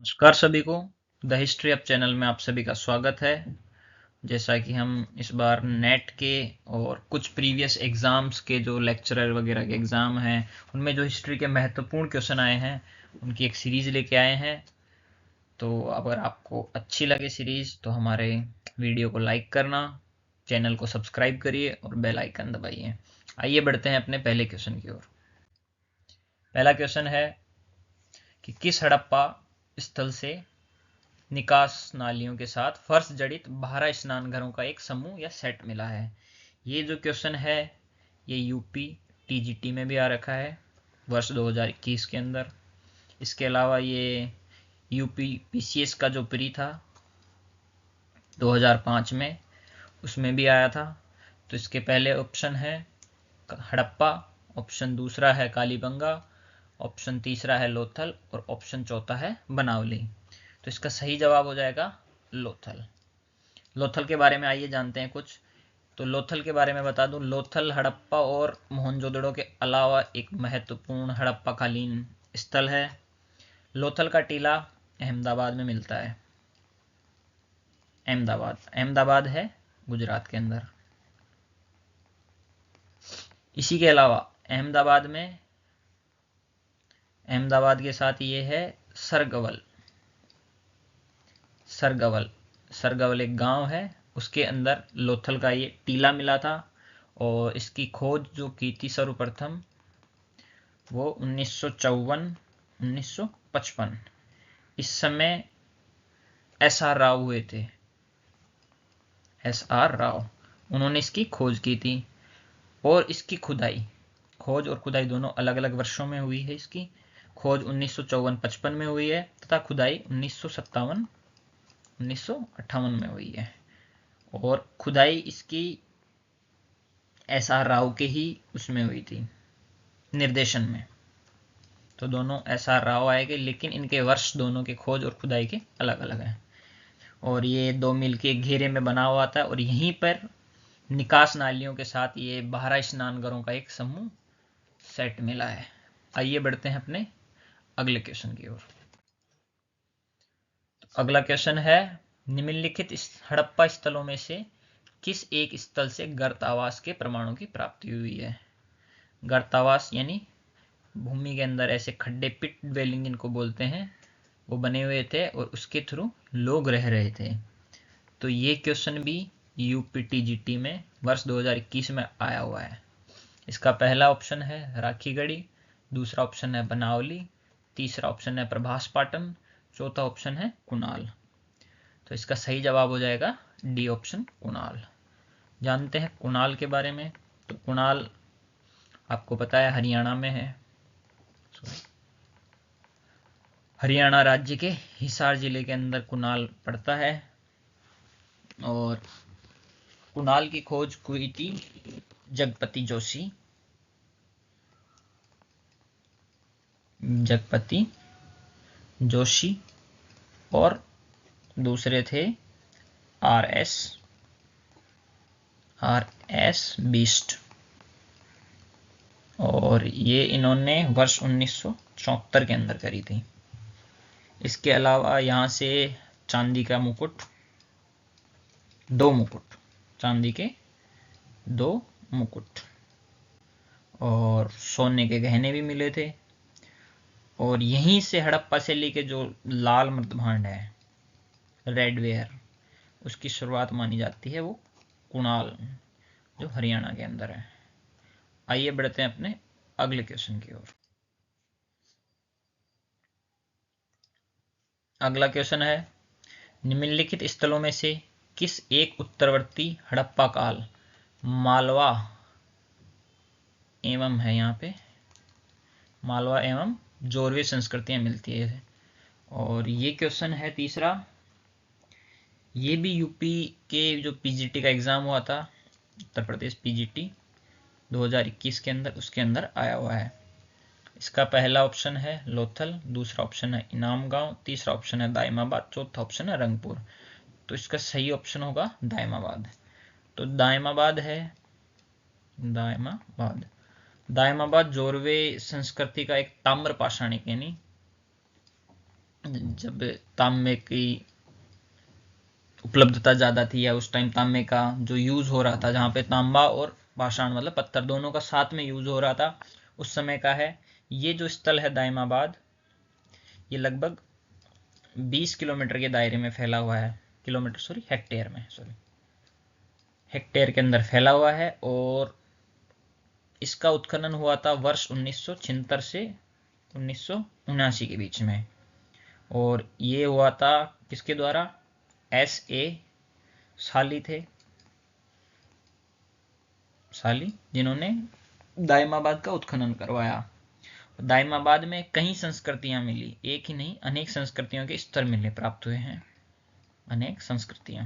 नमस्कार सभी को। द हिस्ट्री अप चैनल में आप सभी का स्वागत है। जैसा कि हम इस बार नेट के और कुछ प्रीवियस एग्ज़ाम्स के जो लेक्चरर वगैरह के एग्ज़ाम हैं उनमें जो हिस्ट्री के महत्वपूर्ण क्वेश्चन आए हैं उनकी एक सीरीज़ लेके आए हैं। तो अगर आपको अच्छी लगे सीरीज़ तो हमारे वीडियो को लाइक करना, चैनल को सब्सक्राइब करिए और बेल आइकन दबाइए। आइए बढ़ते हैं अपने पहले क्वेश्चन की ओर। पहला क्वेश्चन है कि किस हड़प्पा स्थल से निकास नालियों के साथ फर्श जड़ित 12 स्नान घरों का एक समूह या सेट मिला है। ये जो क्वेश्चन है ये यूपी टीजीटी में भी आ रखा है वर्ष 2021 के अंदर। इसके अलावा ये यूपी पीसीएस का जो प्री था 2005 में उसमें भी आया था। तो इसके पहले ऑप्शन है हड़प्पा, ऑप्शन दूसरा है कालीबंगा, ऑप्शन तीसरा है लोथल और ऑप्शन चौथा है बनावली। तो इसका सही जवाब हो जाएगा लोथल। लोथल के बारे में आइए जानते हैं कुछ। तो लोथल के बारे में बता दूं, लोथल हड़प्पा और मोहनजोदड़ो के अलावा एक महत्वपूर्ण हड़प्पा कालीन स्थल है। लोथल का टीला अहमदाबाद में मिलता है। अहमदाबाद है गुजरात के अंदर। इसी के अलावा अहमदाबाद के साथ ये है सरगवल। सरगवल एक गांव है, उसके अंदर लोथल का ये टीला मिला था। और इसकी खोज जो की थी सर्वप्रथम वो 1954-1955 इस समय एस.आर. राव हुए थे। एस.आर. राव उन्होंने इसकी खोज की थी। और इसकी खोज और खुदाई दोनों अलग अलग वर्षों में हुई है। इसकी खोज 1954-55 में हुई है तथा खुदाई 1957-1958 में हुई है। और खुदाई इसकी एस.आर. राव के ही उसमें हुई थी, निर्देशन में। तो दोनों एस.आर. राव आएंगे, लेकिन इनके वर्ष दोनों के खोज और खुदाई के अलग अलग हैं। और ये 2 मील के घेरे में बना हुआ था और यहीं पर निकास नालियों के साथ ये 12 स्नानघरों का एक समूह सेट मिला है। आइए बढ़ते हैं अपने अगले क्वेश्चन की ओर। अगला क्वेश्चन है, निम्नलिखित हड़प्पा स्थलों में से किस एक स्थल से गर्त आवास के प्रमाणों की प्राप्ति हुई है। गर्त आवास यानी भूमि के अंदर ऐसे खड्डे, पिट ड्वेलिंग जिनको बोलते हैं, वो बने हुए थे और उसके थ्रू लोग रह रहे थे। तो ये क्वेश्चन भी यूपीटीजीटी में वर्ष 2021 में आया हुआ है। इसका पहला ऑप्शन है राखीगढ़ी, दूसरा ऑप्शन है बनावली, तीसरा ऑप्शन है प्रभास पाटन, चौथा ऑप्शन है कुणाल। तो इसका सही जवाब हो जाएगा डी ऑप्शन कुणाल। जानते हैं कुणाल के बारे में। तो कुणाल आपको पता है हरियाणा में है। हरियाणा राज्य के हिसार जिले के अंदर कुणाल पड़ता है। और कुणाल की खोज हुई थी जगपति जोशी और दूसरे थे आर.एस. बीस्ट। और ये इन्होंने वर्ष 1974 के अंदर करी थी। इसके अलावा यहाँ से चांदी का मुकुट, चांदी के 2 मुकुट और सोने के गहने भी मिले थे। और यहीं से हड़प्पा शैली के जो लाल मृतभांड है, रेडवेयर, उसकी शुरुआत मानी जाती है, वो कुणाल जो हरियाणा के अंदर है। आइए बढ़ते हैं अपने अगले क्वेश्चन की ओर। अगला क्वेश्चन है, निम्नलिखित स्थलों में से किस एक उत्तरवर्ती हड़प्पा काल मालवा एवं है, यहाँ पे मालवा एवं जोरवे संस्कृतियां मिलती है। और ये क्वेश्चन है तीसरा। ये भी यूपी के जो पीजीटी का एग्जाम हुआ था, उत्तर प्रदेश पीजीटी 2021 के अंदर, उसके अंदर आया हुआ है। इसका पहला ऑप्शन है लोथल, दूसरा ऑप्शन है इनाम गांव, तीसरा ऑप्शन है दायमाबाद, चौथा ऑप्शन है रंगपुर। तो इसका सही ऑप्शन होगा दायमाबाद। तो दायमाबाद जोरवे संस्कृति का एक ताम्र पाषाणिक यानी जब तांबे की उपलब्धता ज़्यादा थी, या उस टाइम तांबे का जो यूज़ हो रहा था, जहाँ पे तांबा और पाषाण मतलब पत्थर दोनों का साथ में यूज़ हो रहा था, उस समय का है। ये जो स्थल है दाइमाबाद, ये लगभग 20 किलोमीटर के दायरे में फैला हुआ है। हेक्टेयर के अंदर फैला हुआ है। और इसका उत्खनन हुआ था वर्ष 1976 से 1979 के बीच में। और ये हुआ था किसके द्वारा? S.A. साली, जिन्होंने दाइमाबाद का उत्खनन करवाया। दाइमाबाद में कई संस्कृतियां मिली, एक ही नहीं अनेक संस्कृतियों के स्तर मिलने प्राप्त हुए हैं। अनेक संस्कृतियां,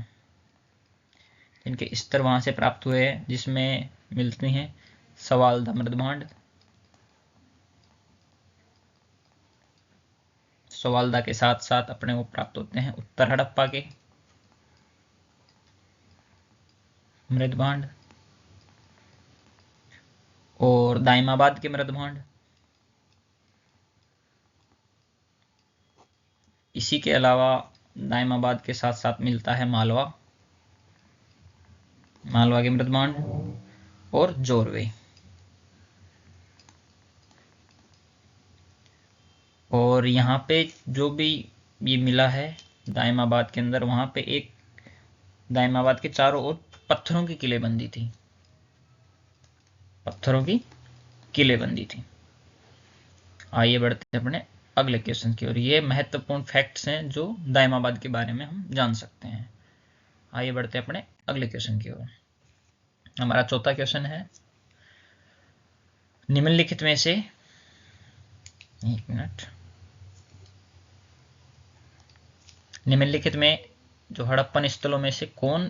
जिनके स्तर वहां से प्राप्त हुए हैं, जिसमें मिलती हैं सवालदा मृदभांड, सवालदा के साथ साथ अपने को प्राप्त होते हैं उत्तर हड़प्पा के मृदभांड और दाइमाबाद के मृदभांड। इसी के अलावा दाइमाबाद के साथ साथ मिलता है मालवा के मृदभांड और जोरवे। और यहाँ पे जो भी ये मिला है दाइमाबाद के अंदर, वहां पे एक दाइमाबाद के चारों ओर पत्थरों की किलेबंदी थी। आइए बढ़ते हैं अपने अगले क्वेश्चन की ओर। ये महत्वपूर्ण फैक्ट्स हैं जो दाइमाबाद के बारे में हम जान सकते हैं। आइए बढ़ते हैं अपने अगले क्वेश्चन की ओर। हमारा चौथा क्वेश्चन है, निम्नलिखित में से निम्नलिखित में जो हड़प्पन स्थलों में से कौन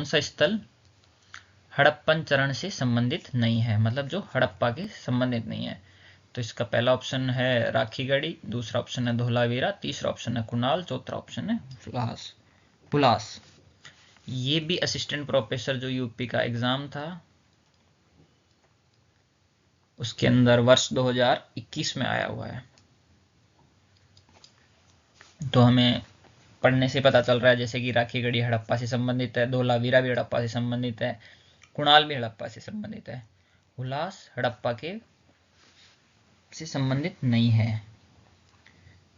सा स्थल हड़प्पन चरण से संबंधित नहीं है, मतलब जो हड़प्पा के संबंधित नहीं है? तो इसका पहला ऑप्शन है राखीगढ़ी, दूसरा ऑप्शन है धोलावीरा, तीसरा ऑप्शन है कुणाल, चौथा ऑप्शन है पुलास। ये भी असिस्टेंट प्रोफेसर जो यूपी का एग्जाम था उसके अंदर वर्ष 2021 में आया हुआ है। तो हमें पढ़ने से पता चल रहा है जैसे कि राखीगढ़ी हड़प्पा से संबंधित है, धोलावीरा भी हड़प्पा से संबंधित है, कुणाल भी हड़प्पा से संबंधित है, हुलास हड़प्पा के से संबंधित नहीं है।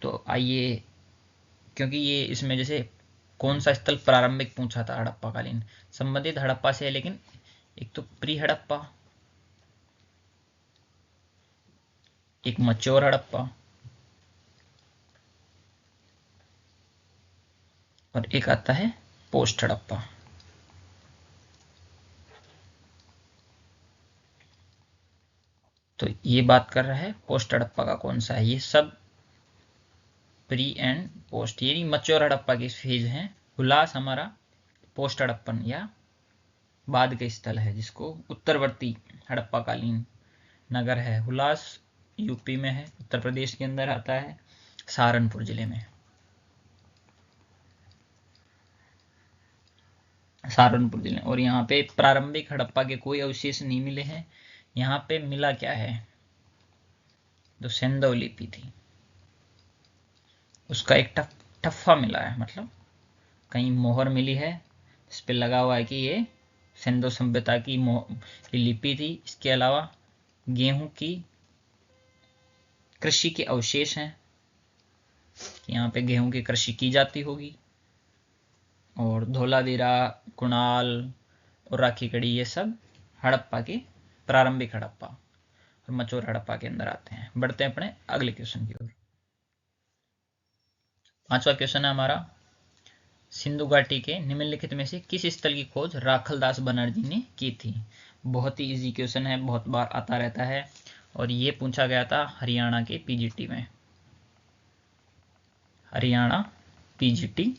तो आइए, क्योंकि ये इसमें जैसे कौन सा स्थल प्रारंभिक पूछा था हड़प्पा कालीन, संबंधित हड़प्पा से है, लेकिन एक तो प्री हड़प्पा, एक मच्योर हड़प्पा और एक आता है पोस्ट हड़प्पा। तो ये बात कर रहा है पोस्ट हड़प्पा का कौन सा है। ये सब प्री एंड पोस्ट, ये मच्योर हड़प्पा की फेज है। हुलास हमारा पोस्ट हड़प्पन या बाद के स्थल है, जिसको उत्तरवर्ती हड़प्पा कालीन नगर है। हुलास यूपी में है, उत्तर प्रदेश के अंदर आता है, सहारनपुर जिले में। और यहाँ पे प्रारंभिक हड़प्पा के कोई अवशेष नहीं मिले हैं। यहाँ पे मिला क्या है, जो सेंधव लिपि थी उसका एक ठप्पा मिला है, मतलब कहीं मोहर मिली है इस पे लगा हुआ है कि ये सिंधु सभ्यता की लिपि थी। इसके अलावा गेहूं की कृषि के अवशेष हैं, यहाँ पे गेहूं की कृषि की जाती होगी। और धोलावीरा, कुणाल और राखीगढ़ी ये सब हड़प्पा के प्रारंभिक हड़प्पा और मचोर हड़प्पा के अंदर आते हैं। बढ़ते हैं अपने अगले क्वेश्चन की ओर। पांचवा क्वेश्चन है हमारा, सिंधु घाटी के निम्नलिखित में से किस स्थल की खोज राखलदास बनर्जी ने की थी? बहुत ही इजी क्वेश्चन है, बहुत बार आता रहता है और ये पूछा गया था हरियाणा के पीजीटी में। हरियाणा पीजीटी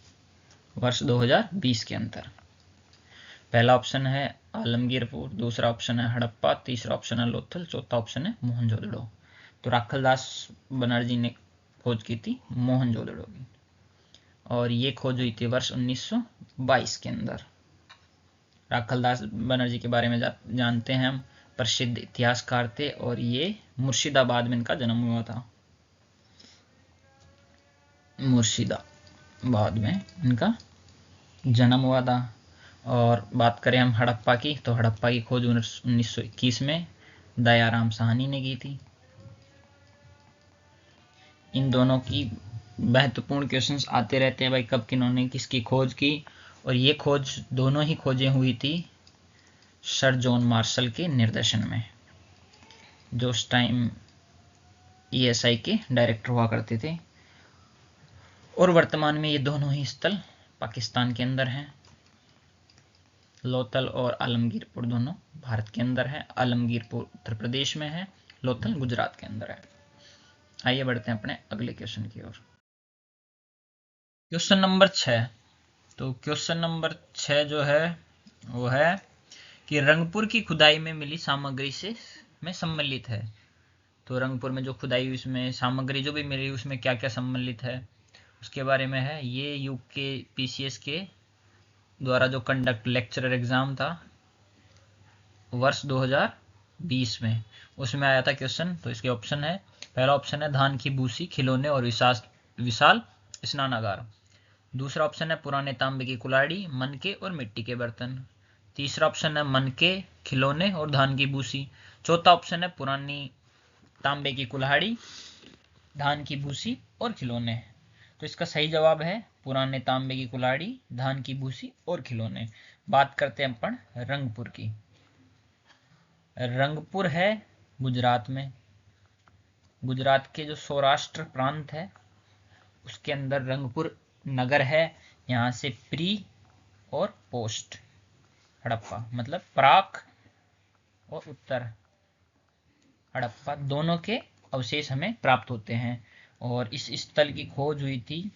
वर्ष 2020 के अंदर। पहला ऑप्शन है आलमगीरपुर, दूसरा ऑप्शन है हड़प्पा, तीसरा ऑप्शन है लोथल, चौथा ऑप्शन है मोहनजोदड़ो। तो राखलदास बनर्जी ने खोज की थी मोहनजोदड़ो की, और ये खोज हुई थी वर्ष 1922 के अंदर। राखलदास बनर्जी के बारे में जानते हैं हम, प्रसिद्ध इतिहासकार थे और ये मुर्शिदाबाद में इनका जन्म हुआ था। मुर्शिदाबाद में इनका जन्म हुआ था। और बात करें हम हड़प्पा की, तो हड़प्पा की खोज 1921 में दयाराम साहनी ने की थी। इन दोनों की महत्वपूर्ण क्वेश्चंस आते रहते हैं भाई, कब किन्होंने किसकी खोज की। और ये खोज, दोनों ही खोजें हुई थी सर जॉन मार्शल के निर्देशन में, जो उस टाइम ईएसआई के डायरेक्टर हुआ करते थे। और वर्तमान में ये दोनों ही स्थल पाकिस्तान के अंदर हैं। लोथल और आलमगीरपुर दोनों भारत के अंदर है। आलमगीरपुर उत्तर प्रदेश में है, लोथल गुजरात के अंदर है। आइए बढ़ते हैं अपने अगले क्वेश्चन की ओर। Question number 6। तो क्वेश्चन नंबर 6 जो है वो है कि रंगपुर की खुदाई में मिली सामग्री से में सम्मिलित है। तो रंगपुर में जो खुदाई हुई उसमें सामग्री जो भी मिली उसमें क्या क्या सम्मिलित है उसके बारे में है। ये यूके पीसीएस के द्वारा जो कंडक्ट लेक्चरर एग्जाम था वर्ष 2020 में, उसमें आया था क्वेश्चन। तो इसके ऑप्शन है, पहला ऑप्शन है धान की भूसी, खिलौने और विशाल स्नानागार। दूसरा ऑप्शन है पुराने तांबे की कुल्हाड़ी, मनके और मिट्टी के बर्तन। तीसरा ऑप्शन है मनके, खिलौने और धान की भूसी। चौथा ऑप्शन है पुरानी तांबे की कुल्हाड़ी, धान की भूसी और खिलौने। तो इसका सही जवाब है पुराने तांबे की कुल्हाड़ी, धान की भूसी और खिलौने। बात करते हैं अपन रंगपुर की। रंगपुर है गुजरात में। गुजरात के जो सौराष्ट्र प्रांत है उसके अंदर रंगपुर नगर है। यहाँ से प्री और पोस्ट हड़प्पा, मतलब प्राक और उत्तर हड़प्पा दोनों के अवशेष हमें प्राप्त होते हैं। और इस स्थल की खोज हुई थी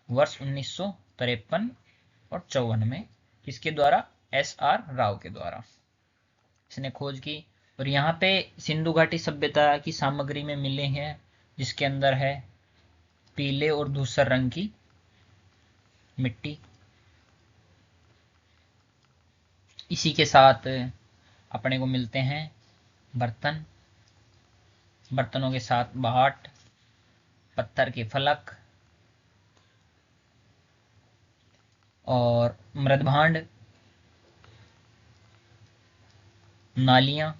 वर्ष 1953 और 54 में। किसके द्वारा? एसआर राव के द्वारा इसने खोज की। और यहाँ पे सिंधु घाटी सभ्यता की सामग्री में मिले हैं, जिसके अंदर है पीले और धूसर रंग की मिट्टी। इसी के साथ अपने को मिलते हैं बर्तन, बर्तनों के साथ बाहट, पत्थर के फलक और मृदभांड, नालियां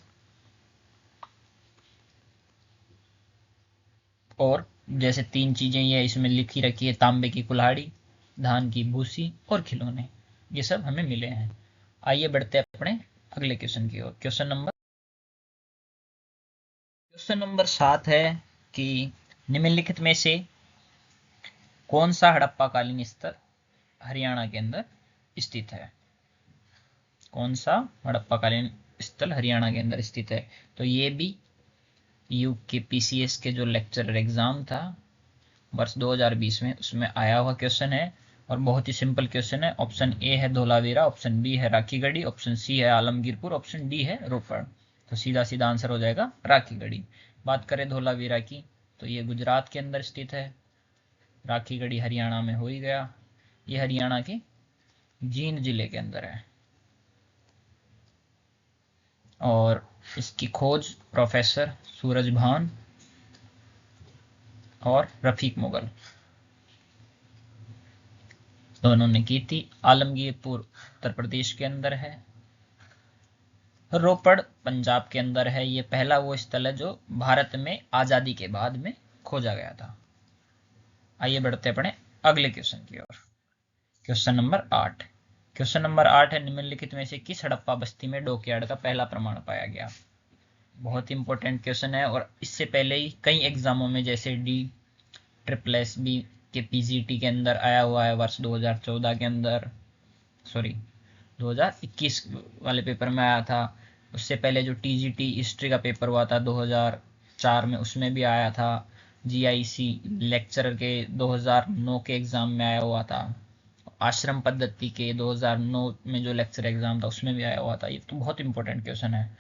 और जैसे 3 चीजें ये इसमें लिखी रखी है, तांबे की कुल्हाड़ी, धान की भूसी और खिलौने, ये सब हमें मिले हैं। आइए बढ़ते हैं अपने अगले क्वेश्चन की ओर। क्वेश्चन नंबर 7 है कि निम्नलिखित में से कौन सा हड़प्पा कालीन स्थल हरियाणा के अंदर स्थित है? कौन सा हड़प्पा कालीन स्थल हरियाणा के अंदर स्थित है? तो ये भी यूके पीसीएस के जो लेक्चरर एग्जाम था वर्ष 2020 में उसमें आया हुआ क्वेश्चन है। और बहुत ही सिंपल क्वेश्चन है। ऑप्शन ए है धोलावीरा, ऑप्शन बी है राखीगढ़ी, ऑप्शन सी है आलमगीरपुर, ऑप्शन डी है रोपड़। तो सीधा सीधा आंसर हो जाएगा राखीगढ़ी। बात करें धोलावीरा की, तो ये गुजरात के अंदर स्थित है। राखीगढ़ी हरियाणा में हो ही गया। ये हरियाणा के जींद जिले के अंदर है। और इसकी खोज प्रोफेसर सूरज भान और रफीक मुगल दोनों ने की थी। आलमगीरपुर उत्तर प्रदेश के अंदर है। रोपड़ पंजाब के अंदर है। ये पहला वो स्थल है जो भारत में आजादी के बाद में खोजा गया था। आइए बढ़ते अपने अगले क्वेश्चन की ओर। Question number 8। क्वेश्चन नंबर 8 है, निम्नलिखित में से किस हड़प्पा बस्ती में डॉकयार्ड का पहला प्रमाण पाया गया? बहुत इंपॉर्टेंट क्वेश्चन है। और इससे पहले ही कई एग्जामों में जैसे DSSB के पीजीटी के अंदर आया हुआ है वर्ष 2014 के अंदर, सॉरी 2021 वाले पेपर में आया था। उससे पहले जो TGT हिस्ट्री का पेपर हुआ था 2004 में, उसमें भी आया था। GIC लेक्चरर के 2009 के एग्जाम में आया हुआ था। आश्रम पद्धति के 2009 में जो लेक्चर एग्जाम था उसमें भी आया हुआ था। ये तो बहुत इंपॉर्टेंट क्वेश्चन है।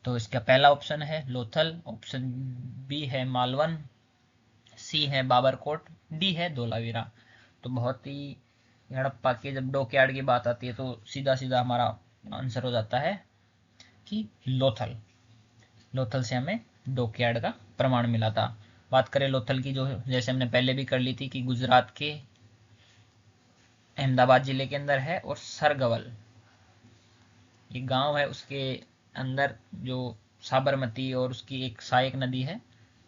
तो इसका पहला ऑप्शन है लोथल, ऑप्शन बी है मालवन, सी है बाबरकोट, डी है धोलावीरा। तो बहुत ही हड़प्पा के जब डॉकयार्ड की बात आती है तो सीधा सीधा हमारा आंसर हो जाता है कि लोथल। लोथल से हमें डॉकयार्ड का प्रमाण मिला था। बात करें लोथल की, जो जैसे हमने पहले भी कर ली थी कि गुजरात के अहमदाबाद जिले के अंदर है, और सरगवल ये गांव है, उसके अंदर जो साबरमती और उसकी एक सहायक नदी है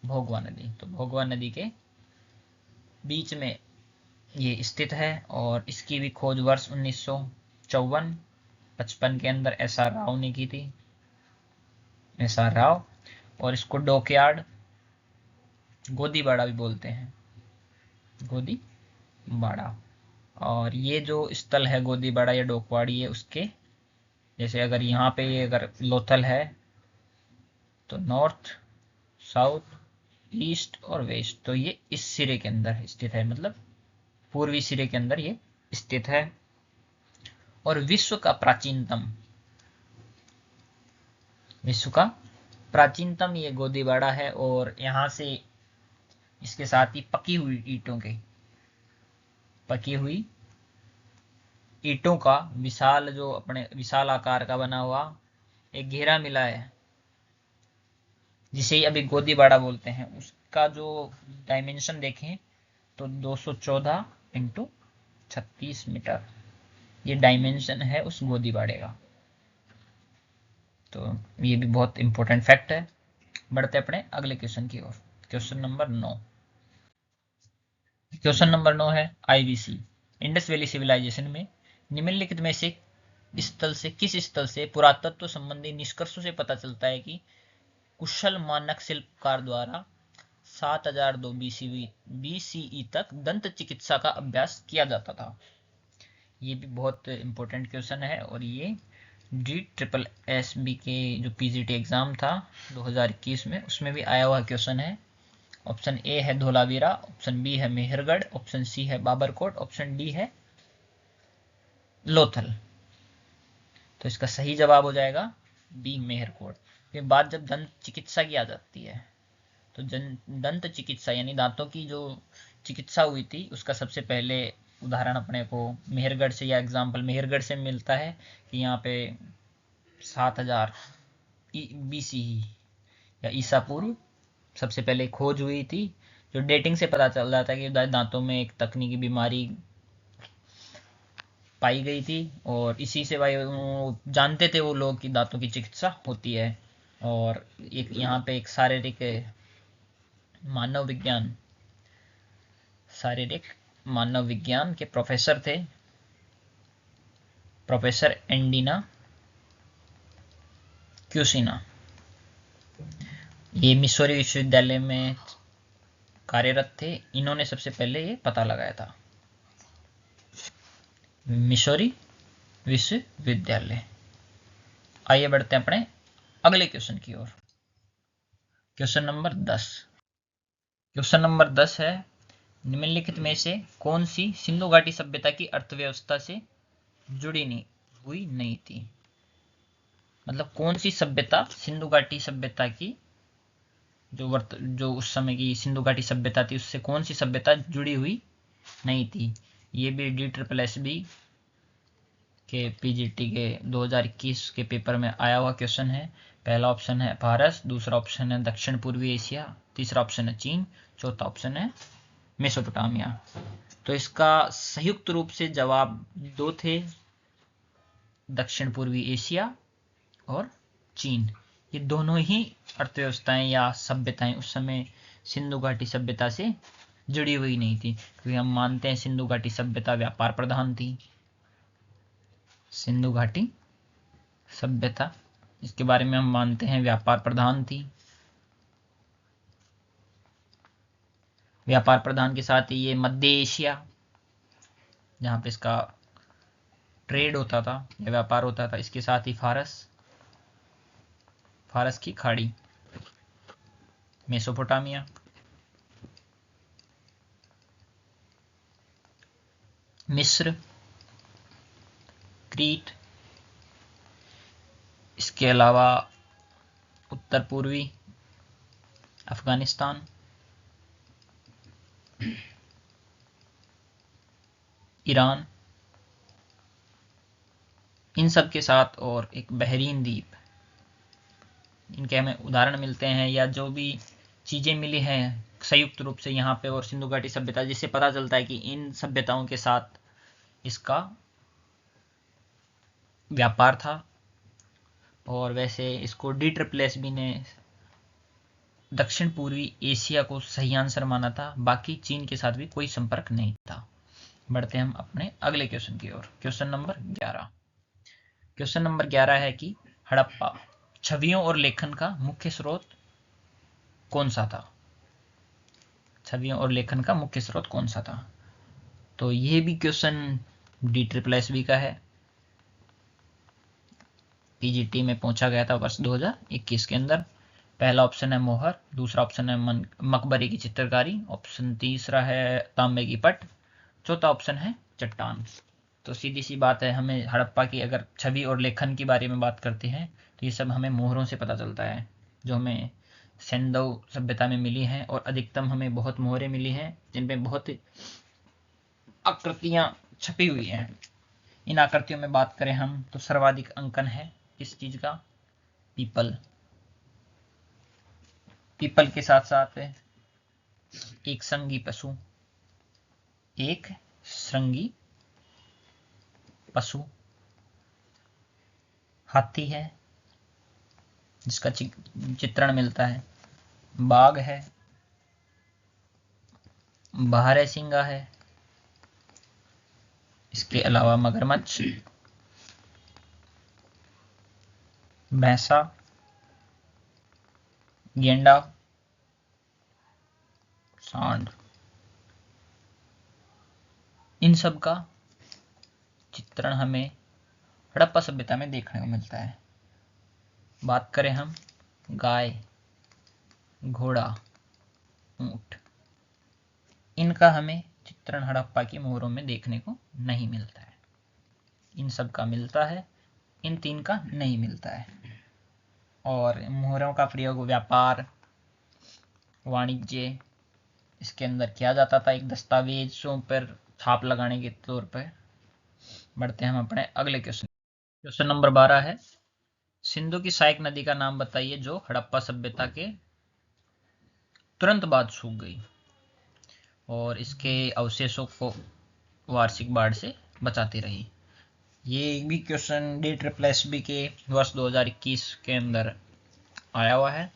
भोगवा नदी, तो भोगवा नदी के बीच में ये स्थित है। और इसकी भी खोज वर्ष 1954-55 के अंदर SR राव ने की थी, SR राव। और इसको डॉकयार्ड, गोदीबाड़ा भी बोलते हैं, गोदीबाड़ा। और ये जो स्थल है गोदीबाड़ा या डोकवाड़ी, ये उसके जैसे अगर यहाँ पे ये अगर लोथल है तो नॉर्थ, साउथ, ईस्ट और वेस्ट, तो ये इस सिरे के अंदर स्थित है, मतलब पूर्वी सिरे के अंदर ये स्थित है। और विश्व का प्राचीनतम ये गोदीबाड़ा है। और यहाँ से इसके साथ ही पकी हुई ईंटों का विशाल आकार का बना हुआ एक घेरा मिला है, जिसे अभी गोदीबाड़ा बोलते हैं। उसका जो डायमेंशन देखें तो 214 इंटू 36 मीटर ये डायमेंशन है उस गोदीबाड़े का। तो ये भी बहुत इंपॉर्टेंट फैक्ट है। बढ़ते अपने अगले क्वेश्चन की ओर। Question number 9। क्वेश्चन नंबर 9 है IVC इंडस वैली सिविलाइजेशन में निम्नलिखित में से किस स्थल से पुरातत्व संबंधी निष्कर्षों से पता चलता है कि कुशल मानक शिल्पकार द्वारा 7002 BCE तक दंत चिकित्सा का अभ्यास किया जाता था। ये भी बहुत इंपॉर्टेंट क्वेश्चन है, और ये DSSB के जो PGT एग्जाम था 2021 में, उसमें भी आया हुआ क्वेश्चन है। ऑप्शन ए है धोलावीरा, ऑप्शन बी है मेहरगढ़, ऑप्शन सी है बाबरकोट, ऑप्शन डी है लोथल। तो इसका सही जवाब हो जाएगा बी मेहरकोट। फिर बात जब दंत चिकित्सा की आ जाती है तो दंत चिकित्सा यानी दांतों की जो चिकित्सा हुई थी उसका सबसे पहले उदाहरण अपने को मेहरगढ़ से या एग्जाम्पल मेहरगढ़ से मिलता है कि यहाँ पे 7000 BCE या ईसा पूर्व सबसे पहले खोज हुई थी, जो डेटिंग से पता चल रहा था कि दांतों में एक तकनीकी बीमारी पाई गई थी। और इसी से भाई जानते थे वो लोग कि दांतों की चिकित्सा होती है। और एक यहाँ पे एक शारीरिक मानव विज्ञान के प्रोफेसर थे, प्रोफेसर एंडिना क्यूसिना। ये मिसौरी विश्वविद्यालय में कार्यरत थे। इन्होंने सबसे पहले ये पता लगाया था, मिसौरी विश्वविद्यालय। आइए बढ़ते हैं अपने अगले क्वेश्चन की ओर। Question number 10। क्वेश्चन नंबर 10 है निम्नलिखित में से कौन सी सिंधु घाटी सभ्यता की अर्थव्यवस्था से जुड़ी नहीं थी। मतलब कौन सी सभ्यता सिंधु घाटी सभ्यता की जो उस समय की सिंधु घाटी सभ्यता थी उससे कौन सी सभ्यता जुड़ी हुई नहीं थी। ये भी DSSB के PGT के 2021 के पेपर में आया हुआ क्वेश्चन है। पहला ऑप्शन है भारत, दूसरा ऑप्शन है दक्षिण पूर्वी एशिया, तीसरा ऑप्शन है चीन, चौथा ऑप्शन है मेसोपोटामिया। तो इसका संयुक्त रूप से जवाब दो थे, दक्षिण पूर्वी एशिया और चीन। ये दोनों ही अर्थव्यवस्थाएं या सभ्यताएं उस समय सिंधु घाटी सभ्यता से जुड़ी हुई नहीं थी, क्योंकि हम मानते हैं सिंधु घाटी सभ्यता व्यापार प्रधान थी। सिंधु घाटी सभ्यता इसके बारे में हम मानते हैं व्यापार प्रधान थी। व्यापार प्रधान के साथ ही ये मध्य एशिया, जहाँ पे इसका ट्रेड होता था या व्यापार होता था, इसके साथ ही फारस की खाड़ी, मेसोपोटामिया, मिस्र, क्रीट, इसके अलावा उत्तर पूर्वी अफगानिस्तान, ईरान, इन सब के साथ और एक बहरीन द्वीप, इनके हमें उदाहरण मिलते हैं। या जो भी चीज़ें मिली हैं संयुक्त रूप से यहाँ पे और सिंधु घाटी सभ्यता, जिससे पता चलता है कि इन सभ्यताओं के साथ इसका व्यापार था। और वैसे इसको DSSB ने दक्षिण पूर्वी एशिया को सही आंसर माना था, बाकी चीन के साथ भी कोई संपर्क नहीं था। बढ़ते हम अपने अगले क्वेश्चन की ओर। Question number 11। क्वेश्चन नंबर 11 है कि हड़प्पा छवियों और लेखन का मुख्य स्रोत कौन सा था? छवियों और लेखन का मुख्य स्रोत कौन सा था? तो ये भी क्वेश्चन DSSB का है, PGT में पूछा गया था वर्ष 2021 के अंदर। पहला ऑप्शन है मोहर, दूसरा ऑप्शन है मकबरे की चित्रकारी, ऑप्शन तीसरा है तांबे की पट, चौथा ऑप्शन है चट्टान। तो सीधी सी बात है, हमें हड़प्पा की अगर छवि और लेखन के बारे में बात करते हैं तो ये सब हमें मोहरों से पता चलता है, जो हमें सिंधु सभ्यता में मिली हैं। और अधिकतम हमें बहुत मोहरें मिली हैं जिनमें बहुत आकृतियां छपी हुई हैं। इन आकृतियों में बात करें हम तो सर्वाधिक अंकन है किस चीज का? पीपल। पीपल के साथ साथ एक संगी पशु, एक श्रृंगी पशु हाथी है जिसका चित्रण मिलता है, बाघ है, बारहसिंगा है, इसके अलावा मगरमच्छ, भैंसा, गेंडा, सांड। इन सब का चित्रण हमें हड़प्पा सभ्यता में देखने को मिलता है। बात करें हम गाय, घोड़ा, ऊंट, इनका हमें चित्रण हड़प्पा की मोहरों में देखने को नहीं मिलता है। इन सब का मिलता है, इन तीन का नहीं मिलता है। और मोहरों का प्रयोग व्यापार, वाणिज्य इसके अंदर किया जाता था, एक दस्तावेजों पर छाप लगाने के तौर पर। बढ़ते हैं हम अपने अगले क्वेश्चन। क्वेश्चन नंबर 12 है, सिंधु की सहायक नदी का नाम बताइए जो हड़प्पा सभ्यता के तुरंत बाद सूख गई और इसके अवशेषों को वार्षिक बाढ़ से बचाती रही। ये भी क्वेश्चन DSSB के वर्ष 2021 के अंदर आया हुआ है।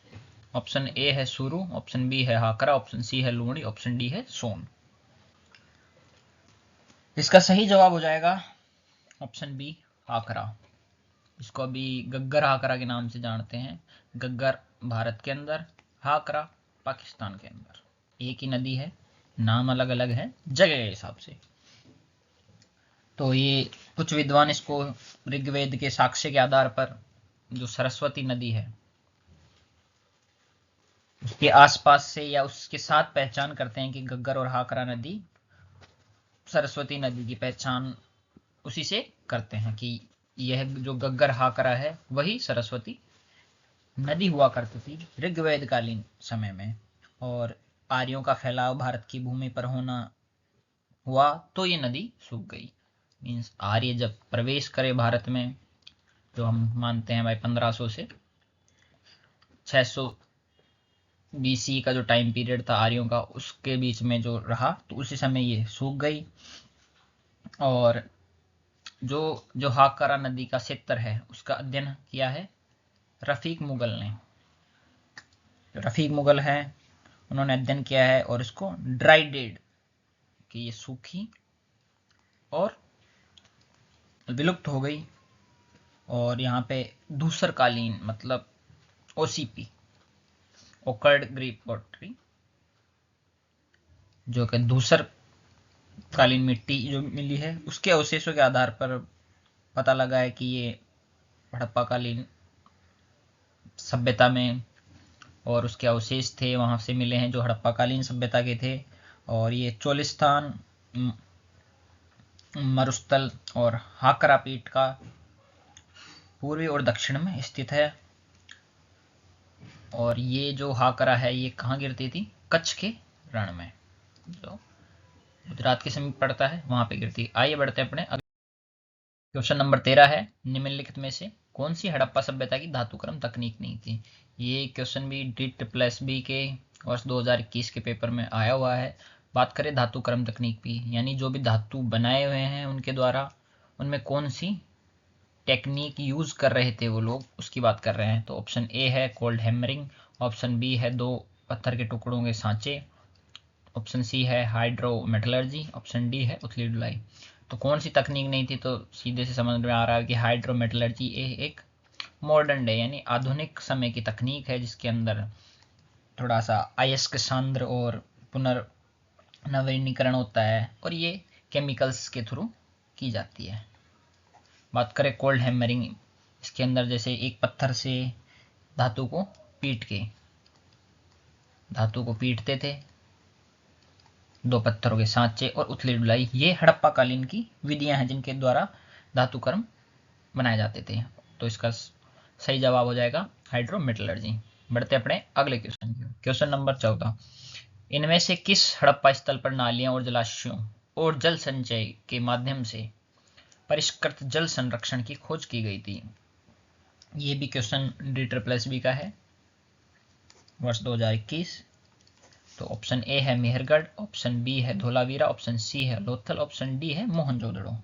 ऑप्शन ए है सुरु, ऑप्शन बी है हाकरा, ऑप्शन सी है लूणी, ऑप्शन डी है सोन। इसका सही जवाब हो जाएगा ऑप्शन बी हाकरा। इसको अभी गग्गर हाकरा के नाम से जानते हैं। गग्गर भारत के अंदर, हाकरा पाकिस्तान के अंदर। एक ही नदी है, नाम अलग अलग है जगह के हिसाब से। तो ये कुछ विद्वान इसको ऋग्वेद के साक्ष्य के आधार पर जो सरस्वती नदी है उसके आसपास से या उसके साथ पहचान करते हैं कि गग्गर और हाकरा नदी सरस्वती नदी की पहचान उसी से करते हैं कि यह जो गग्गर हाकरा है वही सरस्वती नदी हुआ करती थी ऋग्वेद कालीन समय में। और आर्यों का फैलाव भारत की भूमि पर होना हुआ तो ये नदी सूख गई। मीन्स आर्य जब प्रवेश करे भारत में, जो हम मानते हैं भाई 1500 से 600 BC का जो टाइम पीरियड था आर्यों का, उसके बीच में जो रहा तो उसी समय ये सूख गई। और जो हाकरा नदी का क्षेत्र है उसका अध्ययन किया है रफीक मुगल ने। रफीक मुगल है, उन्होंने अध्ययन किया है और इसको ड्राई डेड कि ये सूखी और विलुप्त हो गई। और यहाँ पे धूसरकालीन मतलब OCP, ओकर्ड ग्रीक पोट्री, जो कि धूसर कालीन मिट्टी जो मिली है उसके अवशेषों के आधार पर पता लगा है कि ये हड़प्पा कालीन सभ्यता में और उसके अवशेष थे वहां से मिले हैं जो हड़प्पा कालीन सभ्यता के थे। और ये चोलिस्तान, मरुस्थल और हाकरा पीठ का पूर्वी और दक्षिण में स्थित है। और ये जो हाकरा है ये कहाँ गिरती थी? कच्छ के रण में, जो गुजरात के समीप पड़ता है वहां पे गिरती। आइए बढ़ते हैं अपने क्वेश्चन नंबर 13 है, निम्नलिखित में से कौन सी हड़प्पा सभ्यता की धातुक्रम तकनीक नहीं थी? ये क्वेश्चन भी DSSB के वर्ष 2021 के पेपर में आया हुआ है। बात करें धातु क्रम तकनीक की, यानी जो भी धातु बनाए हुए हैं उनके द्वारा उनमें कौन सी टेक्निक यूज कर रहे थे वो लोग, उसकी बात कर रहे हैं। तो ऑप्शन ए है कोल्ड हैमरिंग, ऑप्शन बी है 2 पत्थर के टुकड़ों के सांचे, ऑप्शन सी है हाइड्रो मेटलर्जी, ऑप्शन डी है उथली धुलाई। तो कौन सी तकनीक नहीं थी, तो सीधे से समझ में आ रहा है कि हाइड्रो मेटलर्जी एक मॉडर्न डे यानी आधुनिक समय की तकनीक है, जिसके अंदर थोड़ा सा अयस्क सांद्र और पुनर्नवीनीकरण होता है, और ये केमिकल्स के थ्रू की जाती है। बात करें कोल्ड हैमरिंग, इसके अंदर जैसे एक पत्थर से धातु को पीटते थे, 2 पत्थरों के सांचे और उथली धुलाई, ये हड़प्पा कालीन की विधियां हैं जिनके द्वारा धातुकर्म बनाए जाते थे। तो इसका सही जवाब हो जाएगा हाइड्रोमेटलर्जी। बढ़ते अपने अगले क्वेश्चन की। क्वेश्चन नंबर 14, इनमें से किस हड़प्पा स्थल पर नालियां और जलाशयों और जल संचय के माध्यम से परिष्कृत जल संरक्षण की खोज की गई थी? ये भी क्वेश्चन DSSB का है, वर्ष 2021। तो ऑप्शन ए है मेहरगढ़, ऑप्शन बी है धोलावीरा, ऑप्शन सी है लोथल, ऑप्शन डी है मोहनजोदड़ो।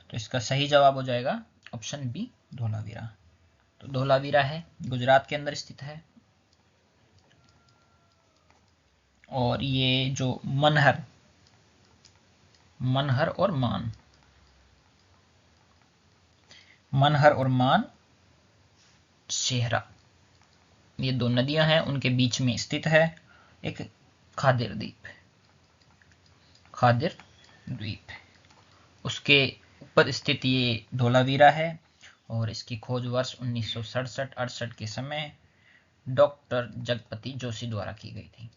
तो इसका सही जवाब हो जाएगा ऑप्शन बी धोलावीरा। तो धोलावीरा है गुजरात के अंदर स्थित है, और ये जो मनहर और मान सेहरा, ये 2 नदियां हैं, उनके बीच में स्थित है एक खादिर द्वीप। उसके ऊपर स्थित ये धोलावीरा है, और इसकी खोज वर्ष 1967-68 के समय डॉक्टर जगपति जोशी द्वारा की गई थी।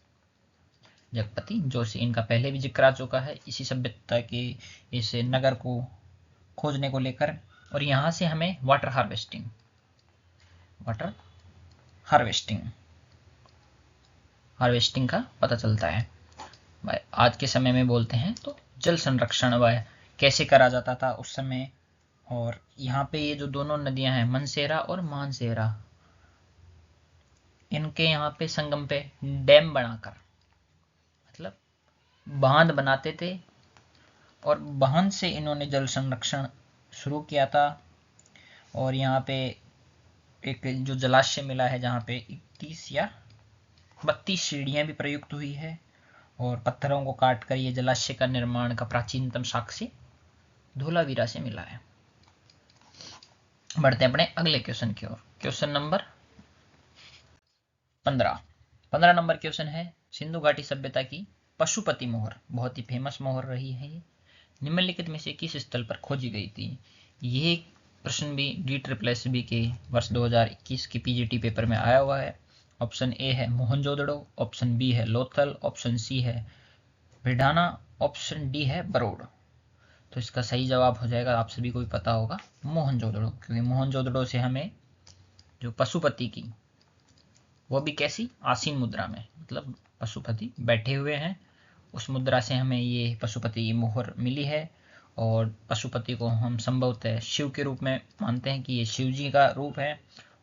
जगपति जोशी, इनका पहले भी जिक्र आ चुका है इसी सभ्यता के इस नगर को खोजने को लेकर, और यहाँ से हमें वाटर हार्वेस्टिंग का पता चलता है। आज के समय में बोलते हैं तो जल संरक्षण वह कैसे करा जाता था उस समय। और यहाँ पे ये जो दोनों नदियां हैं मनसेरा और मानसेरा, इनके यहाँ पे संगम पे डैम बनाकर, मतलब बांध बनाते थे, और बांध से इन्होंने जल संरक्षण शुरू किया था। और यहाँ पे एक जो जलाशय मिला है जहाँ पे 21 या 32 सीढ़ियाँ भी प्रयुक्त हुई है, और पत्थरों को काट कर ये जलाशय का निर्माण का प्राचीनतम साक्ष्य धोलावीरा से मिला है। बढ़ते हैं अपने अगले क्वेश्चन की ओर। क्वेश्चन नंबर 15 नंबर क्वेश्चन है, सिंधु घाटी सभ्यता की पशुपति मोहर बहुत ही फेमस मोहर रही है, निम्नलिखित में से किस स्थल पर खोजी गई थी? ये प्रश्न भी DSSB के वर्ष 2021 के PGT पेपर में आया हुआ है। ऑप्शन ए है मोहनजोदड़ो, ऑप्शन बी है लोथल, ऑप्शन सी है भिडाना, ऑप्शन डी है बरोड। तो इसका सही जवाब हो जाएगा, आप सभी को भी पता होगा, मोहनजोदड़ो, क्योंकि मोहनजोदड़ो से हमें जो पशुपति की, वो भी कैसी, आसीन मुद्रा में, मतलब पशुपति बैठे हुए हैं, उस मुद्रा से हमें ये पशुपति की मोहर मिली है। और पशुपति को हम संभवतः शिव के रूप में मानते हैं कि ये शिव जी का रूप है,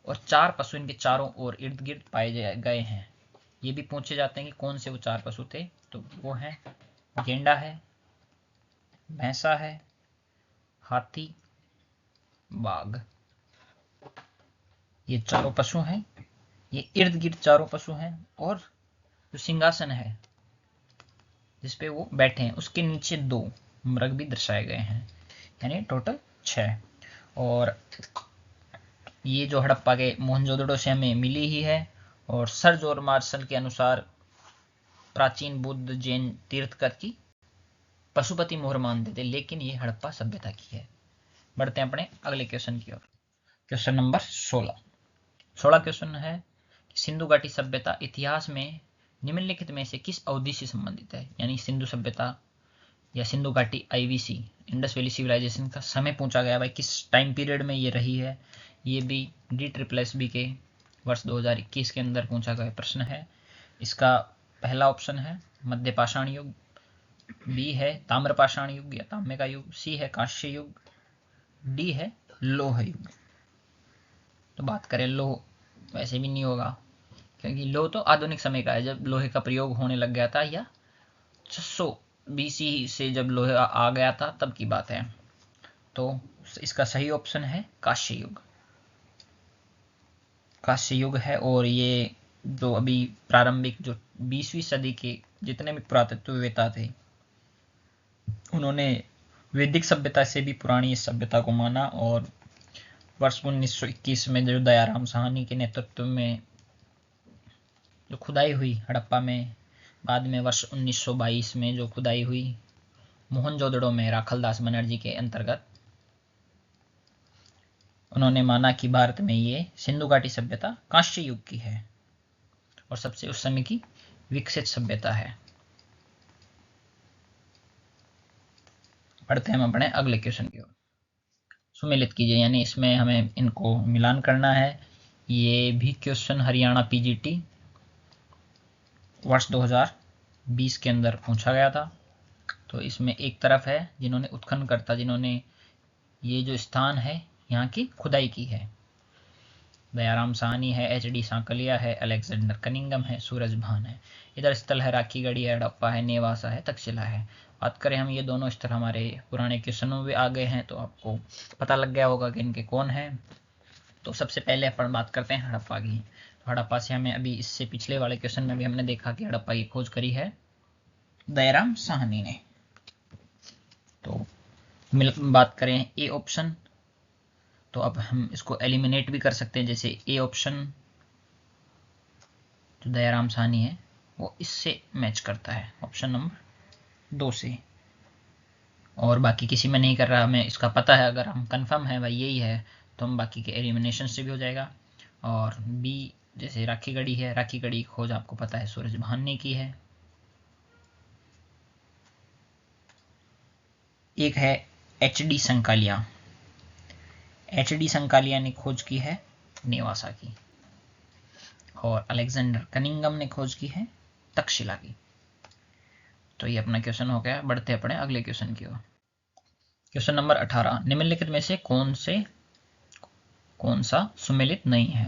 और 4 पशु इनके चारों ओर इर्द गिर्द पाए गए हैं। ये भी पूछे जाते हैं कि कौन से वो 4 पशु थे, तो वो है गेंडा है, भैंसा है, हाथी, बाघ। ये चारों पशु हैं, ये इर्द गिर्द चारों पशु हैं, और जो सिंहासन है जिसपे वो बैठे हैं उसके नीचे 2 मृग भी दर्शाए गए हैं, यानी टोटल 6। और ये जो हड़प्पा के मोहनजोदड़ो से हमें मिली ही है। और सर जॉर्ज मार्शल के अनुसार प्राचीन बुद्ध जैन तीर्थकर की पशुपति मोहर मानते थे, लेकिन ये हड़प्पा सभ्यता की है। बढ़ते हैं अपने अगले क्वेश्चन की ओर। क्वेश्चन नंबर 16 क्वेश्चन है, सिंधु घाटी सभ्यता इतिहास में निम्नलिखित में से किस अवधि से संबंधित है? यानी सिंधु सभ्यता या सिंधु घाटी IVC, इंडस वैली सिविलाइजेशन का समय पूछा गया, भाई किस टाइम पीरियड में ये रही है। ये भी DSSB के वर्ष 2021 के अंदर पूछा गया प्रश्न है। इसका पहला ऑप्शन है मध्य पाषाण युग, बी है ताम्र पाषाण युग या तांबे का युग, सी है कांस्य युग, डी है लोह युग। तो बात करें लोह, वैसे भी नहीं होगा क्योंकि लोह तो आधुनिक समय का है, जब लोहे का प्रयोग होने लग गया था, या 600 BC से जब लोहा आ गया था तब की बात है। तो इसका सही ऑप्शन है कांस्य युग। कांस्य युग है। और ये जो अभी प्रारंभिक जो 20वीं सदी के जितने भी पुरातत्ववेत्ता थे, उन्होंने वैदिक सभ्यता से भी पुरानी इस सभ्यता को माना। और वर्ष 1921 में जो दयाराम साहनी के नेतृत्व में जो खुदाई हुई हड़प्पा में, बाद में वर्ष 1922 में जो खुदाई हुई मोहनजोदड़ो में राखलदास बनर्जी के अंतर्गत, उन्होंने माना कि भारत में ये सिंधु घाटी सभ्यता कांस्य युग की है और सबसे उस समय की विकसित सभ्यता है। पढ़ते हैं हम अपने अगले क्वेश्चन की ओर। सुमेलित कीजिए, यानी इसमें हमें इनको मिलान करना है। ये भी क्वेश्चन हरियाणा पीजीटी वर्ष 2020 के अंदर पूछा गया था। तो इसमें एक तरफ है जिन्होंने उत्खननकर्ता, जिन्होंने ये जो स्थान है यहाँ की खुदाई की है, दयाराम साहनी है, HD सांकलिया है, अलेक्जेंडर कनिंगम है, सूरज भान है। इधर स्थल है राखीगढ़ी है, हड़प्पा है, नेवासा है, तक्षशिला है। बात करें हम, ये दोनों स्थल हमारे पुराने क्वेश्चनों में आ गए हैं, तो आपको पता लग गया होगा कि इनके कौन है। तो सबसे पहले अपन बात करते हैं हड़प्पा की। तो हड़प्पा से हमें अभी इससे पिछले वाले क्वेश्चन में भी हमने देखा कि हड़प्पा की खोज करी है दयाराम साहनी ने। तो बात करें ए ऑप्शन, तो अब हम इसको एलिमिनेट भी कर सकते हैं। जैसे ए ऑप्शन जो दयाराम साहनी है वो इससे मैच करता है, ऑप्शन नंबर 2 से, और बाकी किसी में नहीं कर रहा। हमें इसका पता है, अगर हम कंफर्म है भाई यही है, तो हम बाकी के एलिमिनेशन से भी हो जाएगा। और बी जैसे राखीगढ़ी है, राखीगढ़ी की खोज आपको पता है सूरज भान ने की है। एक है HD संकालिया, HD संकालिया ने खोज की है नेवासा की। और अलेक्जेंडर कनिंगम ने खोज की है तक्षशिला की। तो ये अपना क्वेश्चन हो गया। बढ़ते अपने अगले क्वेश्चन की ओर। क्वेश्चन नंबर 18, निम्नलिखित में से कौन सा सुमेलित नहीं है।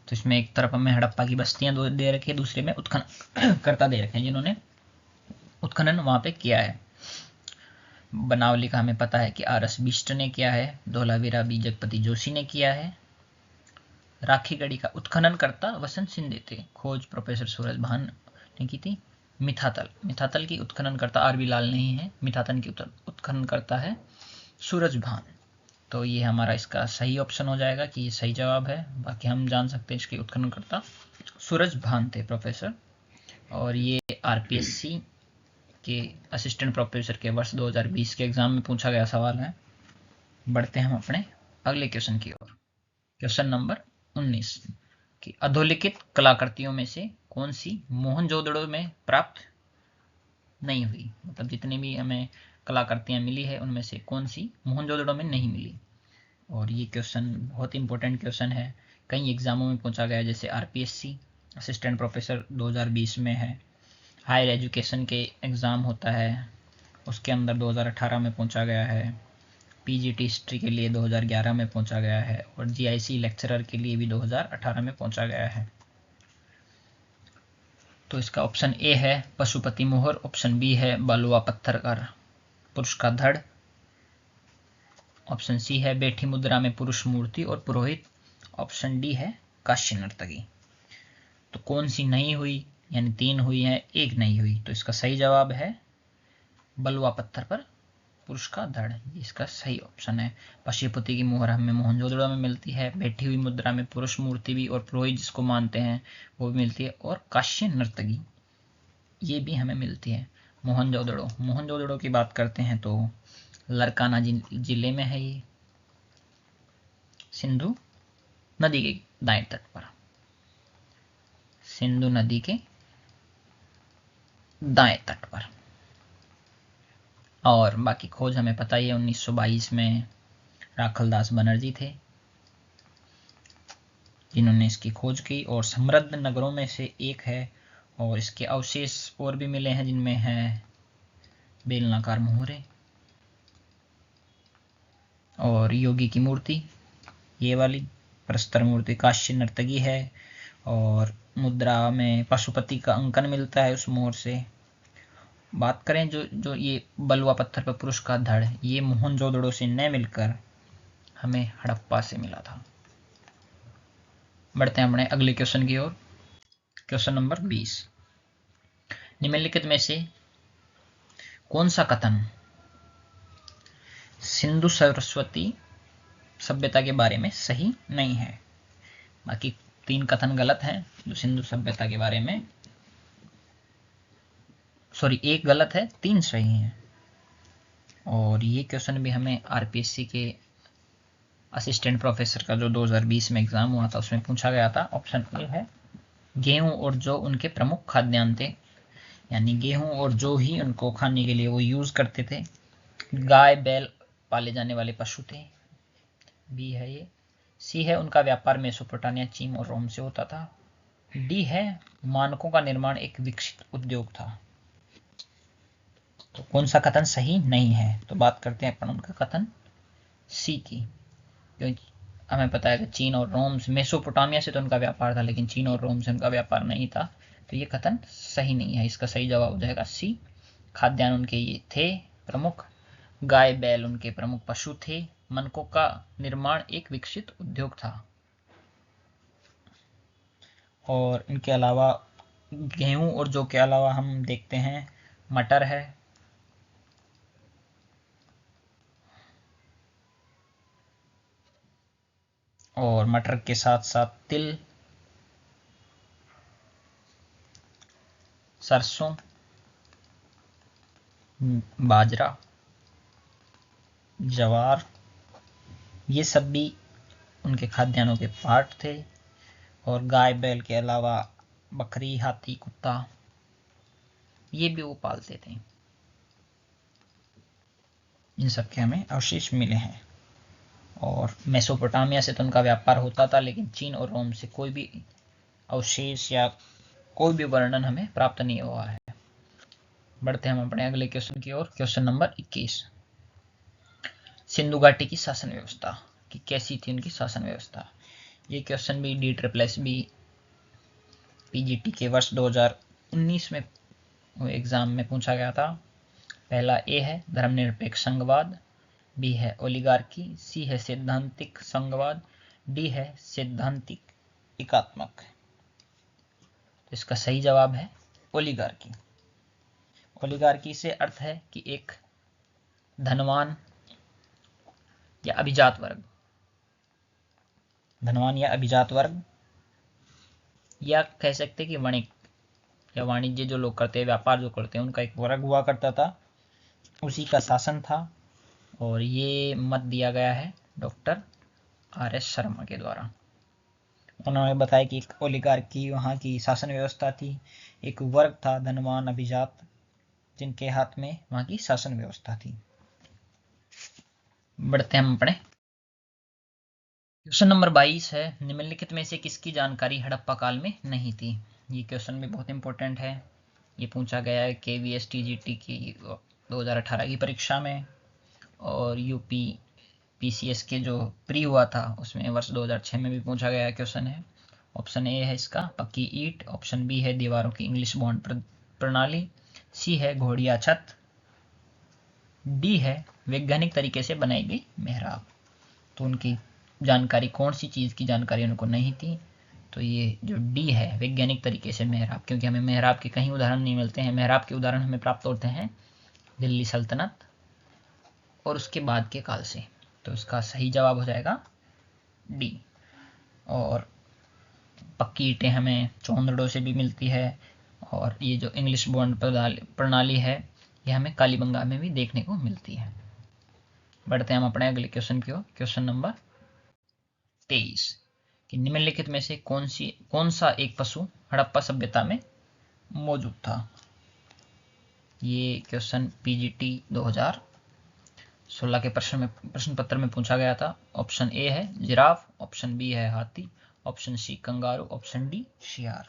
तो इसमें एक तरफ हमें हड़प्पा की बस्तियां दे रखी है, दूसरे में उत्खनन करता दे रखे हैं जिन्होंने उत्खनन वहां पे किया है। बनावली का हमें पता है कि RS बिष्ट ने किया है, धौलावीरा बी जगपति जोशी ने किया है। राखीगढ़ी का उत्खनन करता वसंत सिंह थे, खोज प्रोफेसर सूरज भान ने की थी। मिथातल की उत्खनन करता RV लाल नहीं है, मिथातन की उत्खनन करता है सूरज भान। तो ये हमारा इसका सही ऑप्शन हो जाएगा कि ये सही जवाब है। बाकी हम जान सकते हैं इसके उत्खनन करता सूरज भान थे प्रोफेसर। और ये RPSC के असिस्टेंट प्रोफेसर के वर्ष 2020 के एग्जाम में पूछा गया सवाल है। बढ़ते हैं हम अपने अगले क्वेश्चन की ओर। क्वेश्चन नंबर 19 कि अधोलिखित कलाकृतियों में से कौन सी मोहनजोदड़ो में प्राप्त नहीं हुई। मतलब जितनी भी हमें कलाकृतियां मिली है उनमें से कौन सी मोहनजोदड़ो में नहीं मिली। और ये क्वेश्चन बहुत इंपॉर्टेंट क्वेश्चन है, कई एग्जामों में पूछा गया। जैसे RPSC असिस्टेंट प्रोफेसर 2020 में है, हायर एजुकेशन के एग्ज़ाम होता है उसके अंदर 2018 में पूछा गया है, PGT हिस्ट्री के लिए 2011 में पूछा गया है, और GIC लेक्चरर के लिए भी 2018 में पूछा गया है। तो इसका ऑप्शन ए है पशुपति मोहर, ऑप्शन बी है बालुआ पत्थर का पुरुष का धड़, ऑप्शन सी है बैठी मुद्रा में पुरुष मूर्ति और पुरोहित, ऑप्शन डी है काश्य नर्तकी। तो कौन सी नहीं हुई, यानी 3 हुई है, 1 नहीं हुई। तो इसका सही जवाब है बलुआ पत्थर पर पुरुष का धड़, इसका सही ऑप्शन है। पशुपति की मोहर हमें मोहनजोदड़ो में मिलती है, बैठी हुई मुद्रा में पुरुष मूर्ति भी और पुरोहित जिसको मानते हैं वो भी मिलती है, और काश्य नर्तकी ये भी हमें मिलती है। मोहनजोदड़ो की बात करते हैं तो लरकाना जिले में है ये, सिंधु नदी के दाएं तट पर, सिंधु नदी के दाएं तट पर। और बाकी खोज हमें पता ही है 1922 में राखलदास बनर्जी थे जिन्होंने इसकी खोज की, और समृद्ध नगरों में से एक है। और इसके अवशेष और भी मिले हैं जिनमें है बेलनाकार मोहरे और योगी की मूर्ति, ये वाली प्रस्तर मूर्ति काश्य नर्तकी है, और मुद्रा में पशुपति का अंकन मिलता है उस मोहर से। बात करें जो ये बलुआ पत्थर पर पुरुष का धड़, ये मोहनजोदड़ो से न मिलकर हमें हड़प्पा से मिला था। बढ़ते हैं अपने अगले क्वेश्चन की ओर। क्वेश्चन नंबर 20, निम्नलिखित में से कौन सा कथन सिंधु सरस्वती सभ्यता के बारे में सही नहीं है? बाकी 3 कथन गलत हैं जो सिंधु सभ्यता के बारे में, सॉरी 1 गलत है, 3 सही हैं। और ये क्वेश्चन भी हमें आरपीएससी के असिस्टेंट प्रोफेसर का जो 2020 में एग्जाम हुआ था उसमें पूछा गया था। ऑप्शन ए है, गेहूं और जौ उनके प्रमुख खाद्यान्न थे, यानी गेहूं और जौ ही उनको खाने के लिए वो यूज करते थे। गाय बैल पाले जाने वाले पशु थे, बी है ये। सी है, उनका व्यापार मेसोपोटामिया, चीन और रोम से होता था। डी है, मानकों का निर्माण एक विकसित उद्योग था। तो कौन सा कथन सही नहीं है? तो बात करते हैं अपन उनका कथन सी की, क्योंकि हमें पता है कि चीन और रोम से, मेसोपोटामिया से तो उनका व्यापार था लेकिन चीन और रोम से उनका व्यापार नहीं था, तो ये कथन सही नहीं है। इसका सही जवाब हो जाएगा सी, खाद्यान्न उनके ये थे प्रमुख, गाय बैल उनके प्रमुख पशु थे, मनकों का निर्माण एक विकसित उद्योग था। और इनके अलावा गेहूं और जौ के अलावा हम देखते हैं मटर है, और मटर के साथ साथ तिल, सरसों, बाजरा, ज्वार, ये सब भी उनके खाद्यान्नों के पार्ट थे। और गाय बैल के अलावा बकरी, हाथी, कुत्ता, ये भी वो पालते थे। इन सब के हमें अवशेष मिले हैं। और मेसोपोटामिया से तो उनका व्यापार होता था लेकिन चीन और रोम से कोई भी अवशेष या कोई भी वर्णन हमें प्राप्त नहीं हुआ है। बढ़ते हैं हम अपने अगले क्वेश्चन की ओर। क्वेश्चन नंबर 21, सिंधु घाटी की शासन व्यवस्था कि कैसी थी उनकी शासन व्यवस्था? ये क्वेश्चन भी DSSB पीजीटी के वर्ष 2019 में एग्जाम में पूछा गया था। पहला ए है धर्मनिरपेक्ष संघवाद, बी है ओलिगार्की, सी है सैद्धांतिक संघवाद, डी है सैद्धांतिक एकात्मक। तो इसका सही जवाब है ओलिगार्की। ओलिगार्की से अर्थ है कि एक धनवान या अभिजात वर्ग, धनवान या अभिजात वर्ग, या कह सकते कि वणिक या वाणिज्य जो लोग करते हैं, व्यापार जो करते हैं, उनका एक वर्ग हुआ करता था, उसी का शासन था। और ये मत दिया गया है डॉक्टर RS शर्मा के द्वारा। उन्होंने बताया कि एक ओलिगार्की वहाँ की शासन व्यवस्था थी, एक वर्ग था धनवान अभिजात जिनके हाथ में वहाँ की शासन व्यवस्था थी। बढ़ते हैं हम अपने क्वेश्चन नंबर 22 है, निम्नलिखित में से किसकी जानकारी हड़प्पा काल में नहीं थी? ये क्वेश्चन भी बहुत इंपॉर्टेंट है। ये पूछा गया है KVS TGT की 2018 की परीक्षा में, और यूपी PCS के जो प्री हुआ था उसमें वर्ष 2006 में भी पूछा गया क्वेश्चन है। ऑप्शन ए है इसका पक्की ईंट, ऑप्शन बी है दीवारों की इंग्लिश बॉन्ड प्रणाली, सी है घोड़िया छत, डी है वैज्ञानिक तरीके से बनाई गई मेहराब। तो उनकी जानकारी, कौन सी चीज़ की जानकारी उनको नहीं थी? तो ये जो डी है वैज्ञानिक तरीके से मेहराब, क्योंकि हमें मेहराब के कहीं उदाहरण नहीं मिलते हैं। मेहराब के उदाहरण हमें प्राप्त होते हैं दिल्ली सल्तनत और उसके बाद के काल से। तो इसका सही जवाब हो जाएगा डी। और पक्की ईंटें हमें चौंदड़ों से भी मिलती है, और ये जो इंग्लिश बॉन्ड प्रणाली है ये हमें कालीबंगा में भी देखने को मिलती है। बढ़ते हैं हम अपने अगले क्वेश्चन की ओर। क्वेश्चन नंबर 23 कि निम्नलिखित में से कौन सा एक पशु हड़प्पा सभ्यता में मौजूद था? ये क्वेश्चन PGT 2016 के प्रश्न पत्र में पूछा गया था। ऑप्शन ए है जिराफ, ऑप्शन बी है हाथी, ऑप्शन सी कंगारू, ऑप्शन डी शियार।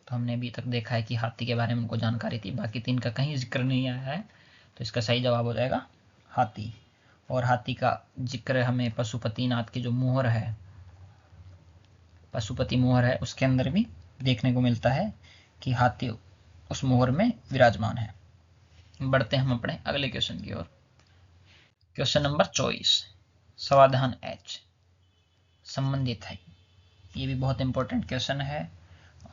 तो हमने अभी तक देखा है कि हाथी के बारे में उनको जानकारी थी, बाकी 3 का कहीं जिक्र नहीं आया है। तो इसका सही जवाब हो जाएगा हाथी। और हाथी का जिक्र हमें पशुपतिनाथ की जो मोहर है, पशुपति मोहर है, उसके अंदर भी देखने को मिलता है कि हाथी उस मोहर में विराजमान है। बढ़ते हम अपने अगले क्वेश्चन की ओर। क्वेश्चन नंबर 24, समाधान एच संबंधित है। ये भी बहुत इंपॉर्टेंट क्वेश्चन है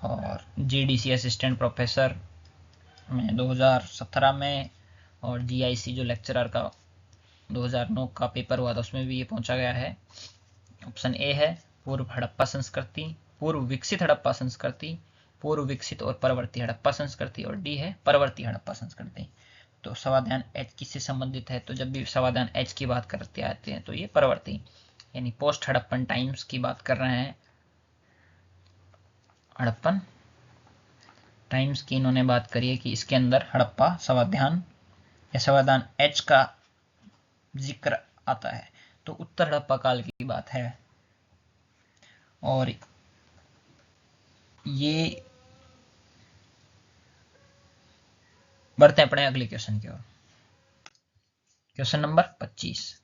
और जीडीसी असिस्टेंट प्रोफेसर में 2017 में और जीआईसी जो लेक्चरर का 2009 का पेपर हुआ था उसमें भी ये पूछा गया है। ऑप्शन ए है पूर्व हड़प्पा संस्कृति, पूर्व विकसित हड़प्पा संस्कृति, पूर्व विकसित और परवर्ती हड़प्पा संस्कृति, और डी है परवर्ती हड़प्पा संस्कृति। तो समाधान एच किससे संबंधित है? तो जब भी समाधान एच की बात करते आते हैं तो ये परवर्ती यानी पोस्ट हड़प्पन टाइम्स की बात कर रहे हैं। हड़प्पन टाइम्स की इन्होंने बात करी है कि इसके अंदर हड़प्पा समाधान या समाधान एच का जिक्र आता है। तो उत्तर हड़प्पा काल की बात है और ये बढ़ते हैं अपने अगले क्वेश्चन की ओर। क्वेश्चन नंबर 25,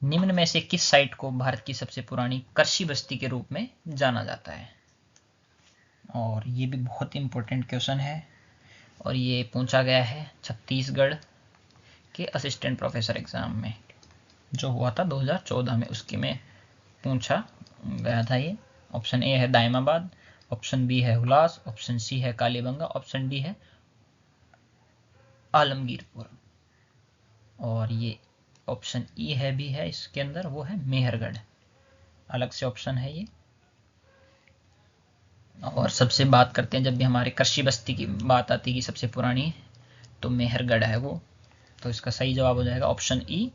निम्न में से किस साइट को भारत की सबसे पुरानी कृषि बस्ती के रूप में जाना जाता है? और ये भी बहुत इंपॉर्टेंट क्वेश्चन है और ये पूछा गया है छत्तीसगढ़ के असिस्टेंट प्रोफेसर एग्जाम में जो हुआ था 2014 में, उसके में पूछा गया था ये। ऑप्शन ए है दायमाबाद, ऑप्शन बी है हुलास, ऑप्शन सी है कालीबंगा, ऑप्शन डी है आलमगीरपुर, और ये ऑप्शन ई है भी है इसके अंदर, वो है मेहरगढ़। अलग से ऑप्शन है ये। और सबसे बात करते हैं जब भी हमारे कृषि बस्ती की बात आती है कि सबसे पुरानी, तो मेहरगढ़ है वो। तो इसका सही जवाब हो जाएगा ऑप्शन ई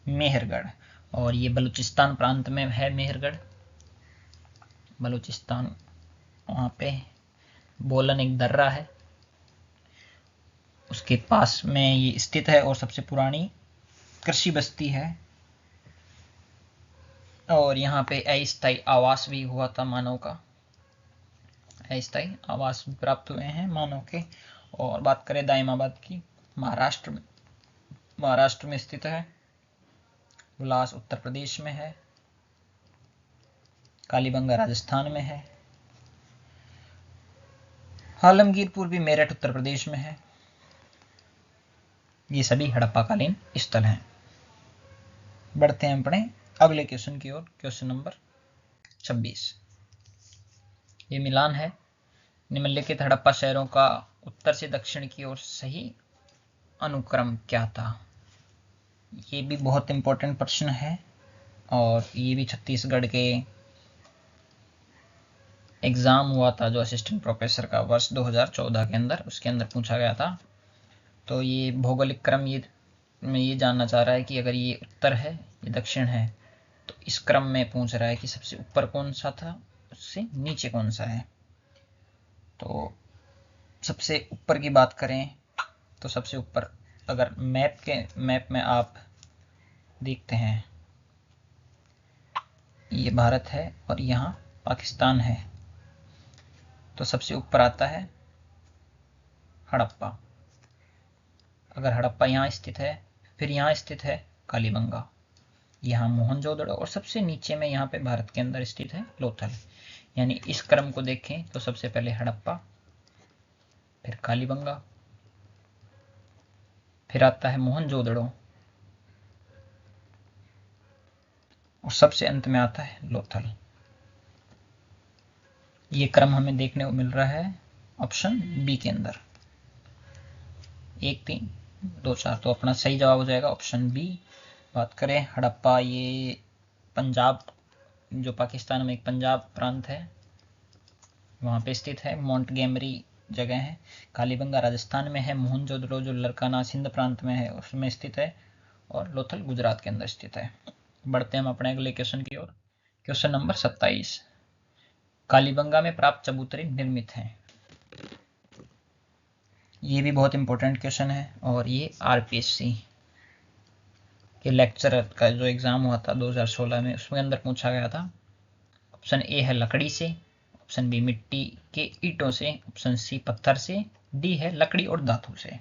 मेहरगढ़। और ये बलूचिस्तान प्रांत में है मेहरगढ़। बलूचिस्तान, वहाँ पे बोलन एक दर्रा है उसके पास में ये स्थित है और सबसे पुरानी कृषि बस्ती है। और यहाँ पे अस्थायी आवास भी हुआ था मानव का, अस्थायी आवास भी प्राप्त हुए हैं मानव के। और बात करें दायमाबाद की, महाराष्ट्र में स्थित है। उल्लास उत्तर प्रदेश में है। कालीबंगा राजस्थान में है। आलमगीरपुर भी मेरठ उत्तर प्रदेश में है। ये सभी हड़प्पाकालीन स्थल हैं। बढ़ते हैं अपने अगले क्वेश्चन की ओर। क्वेश्चन नंबर 26, ये मिलान है। निम्नलिखित हड़प्पा शहरों का उत्तर से दक्षिण की ओर सही अनुक्रम क्या था? ये भी बहुत इंपॉर्टेंट प्रश्न है और ये भी छत्तीसगढ़ के एग्जाम हुआ था जो असिस्टेंट प्रोफेसर का वर्ष 2014 के अंदर, उसके अंदर पूछा गया था। तो ये भौगोलिक क्रम में ये जानना चाह रहा है कि अगर ये उत्तर है ये दक्षिण है तो इस क्रम में पूछ रहा है कि सबसे ऊपर कौन सा था, उससे नीचे कौन सा है। तो सबसे ऊपर की बात करें तो सबसे ऊपर अगर मैप में आप देखते हैं ये भारत है और यहाँ पाकिस्तान है, तो सबसे ऊपर आता है हड़प्पा। अगर हड़प्पा यहाँ स्थित है, फिर यहाँ स्थित है कालीबंगा, यहाँ मोहनजोदड़ो, और सबसे नीचे में यहाँ पे भारत के अंदर स्थित है लोथल। यानी इस क्रम को देखें तो सबसे पहले हड़प्पा, फिर कालीबंगा, फिर आता है मोहनजोदड़ो और सबसे अंत में आता है लोथल। ये क्रम हमें देखने को मिल रहा है ऑप्शन बी के अंदर, 1 3 2 4। तो अपना सही जवाब हो जाएगा ऑप्शन बी। बात करें हड़प्पा, ये पंजाब, जो पाकिस्तान में एक पंजाब प्रांत है वहाँ पे स्थित है। मोंटगेमरी जगह है। कालीबंगा राजस्थान में है। मोहनजोदड़ो जो लरकाना सिंध प्रांत में है उसमें स्थित है। और लोथल गुजरात के अंदर स्थित है। बढ़ते हैं हम अपने अगले क्वेश्चन की ओर। क्वेश्चन नंबर 27, कालीबंगा में प्राप्त चबूतरे निर्मित हैं। ये भी बहुत इंपॉर्टेंट क्वेश्चन है और ये आरपीएससी के लेक्चरर का जो एग्जाम हुआ था 2016 में उसमें अंदर पूछा गया था। ऑप्शन ए है लकड़ी से, ऑप्शन बी मिट्टी के ईंटों से, ऑप्शन सी पत्थर से, डी है लकड़ी और धातु से।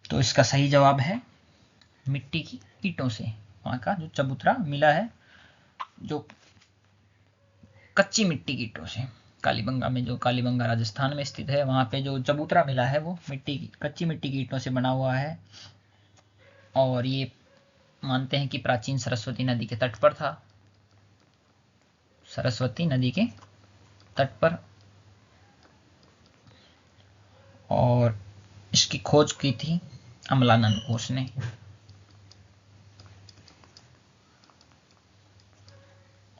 तो इसका सही जवाब है मिट्टी की ईंटों से। वहां का जो चबूतरा मिला है जो कच्ची मिट्टी की ईंटों से। कालीबंगा में, जो कालीबंगा राजस्थान में स्थित है। वहाँ पे जो चबूतरा मिला है वो मिट्टी की, कच्ची मिट्टी की ईंटों से बना हुआ है, और ये मानते हैं कि प्राचीन सरस्वती नदी के तट पर था। सरस्वती नदी के तट पर। और इसकी खोज की थी अमलानंद घोष ने।